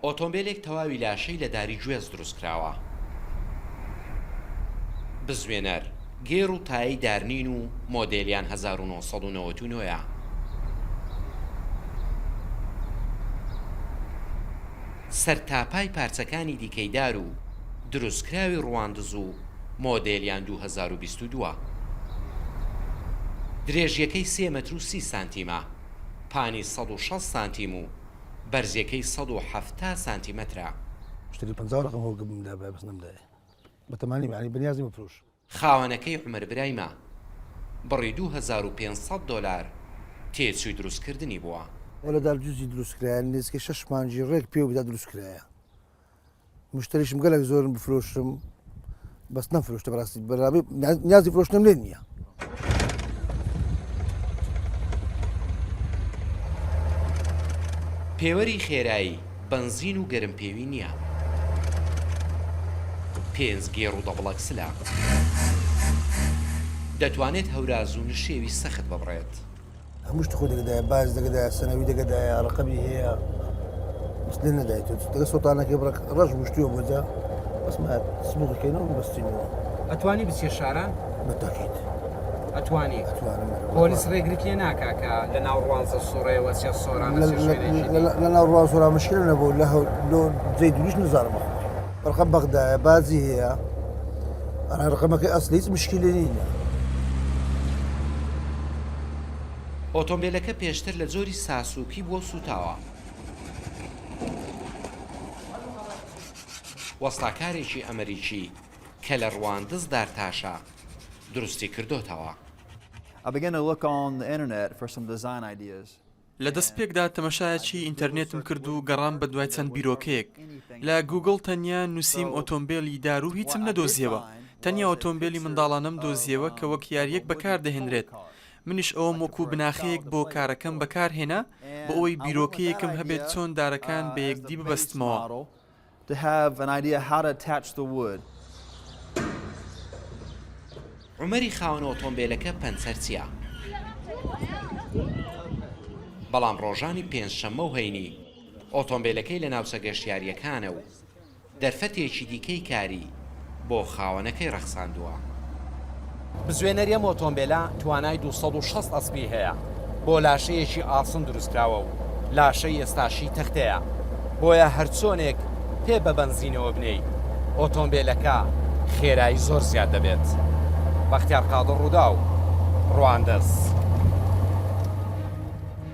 ئۆتۆمبیلێک تەواوی لاشەی لە داری گوێز دروستکراوە. بزوێنەر گێڕ و تایی دارنین و مۆدێلیان 1999ە. سەرتاپای پارچەکانی دیکەیدار و دروستکراوی ڕواندز و مۆدێلیان 2022. درێژیەکەی 3 مەتر و 30 سانتیمە، پانی 160 سانتیم و بەرزیەکەی 170 سانتیمەترە. اشتري 50 رقم هو قبل ده بس نمده بتماني يعني بنيازي مفروش. خاوەنەکەی عومەر برایمە بڕی $2500 تێچووی دروستکردنی بووە. ولا دار جوزي دروس كرايا الناس كي شش مانجي ريك بيو بدا دروس كرايا مشتريش مقلق زور بفروشم بس نفروش تبراسي برابي نيازي فروش نملينيا. پێوەری خێرایی بنزین و گەرمپێوی نییە. 5 گێڕ و دەبڵەکسلە. دەتوانێت هەوراز و نشێوی سەخت ببڕێت. همش تاخذ دقدايا باز دقدايا سنوي دقدايا رقمي هي بس لنا دايتو تلقى صوتانا كبرك رج مشتوي بوزا بس ما سموك كينو بس تنو ئەتوانی بچێ شاران؟ بالتاكيد ئەتوانی اتواني پۆلیس ڕێگریت لێ ناکاکە لە ناو ڕوانزە سوڕێەوە چێ سۆرانە لنا الراس ولا مشكله انا بقول له لو زي دوليش نزار رقم بغداد بازي هي انا رقمك اصلي مشكله لينا. ئۆتۆمبیلەکە پێشتر لە جۆری ساسووکی بۆ سوتاوە. وەستاکارێکی ئەمریکی کە لە ڕواندز دارتاشە دروستی کردوتەوە. I began to look on the internet for some design ideas. لە دەست پێکدا تەمەشایەکی ئینتەرنێتم کرد و گەڕام بە دوای چەند بیرۆکەیەک. لە گوگڵ تەنیا نووسیم ئۆتۆمبیلی دار و هیچم نەدۆزیەوە. تەنیا ئۆتۆمبیلی منداڵانەم دۆزیەوە کە وەک یاریەک بەکاردەهێنرێت. منیش ئەوم وەکو بناخەیەک بۆ کارەکەم بەکارهێنا بە ئەوەی بیرۆکەیەکم هەبێت چۆن دارەکان بە یەکدی ببەستمەوە. To have an idea how to attach the wood. عومەری خاوەن ئۆتۆمبیلەکە پەنسەر چییە؟ بەڵام ڕۆژانی پێنجشەممە و هەینی ئۆتۆمبیلەکەی لە ناوچە گەشتیاریەکانە و دەرفەتێکی دیکەی کاری بۆ خاوەنەکەی ڕەخساندووە. بزوێنەری ئەم ئۆتۆمبیلە توانای 260 ئەسپی هەیە بۆ لاشەیەکی ئاسن دروستکراوە و لاشەی ئێستاشی تەختەیە بۆیە هەرچۆنێک پێ بە بەنزینەوە بنێی ئۆتۆمبیلەکە خێرایی زۆر زیاد دەبێت. بەختیار قادر ڕوودا و ڕواندز.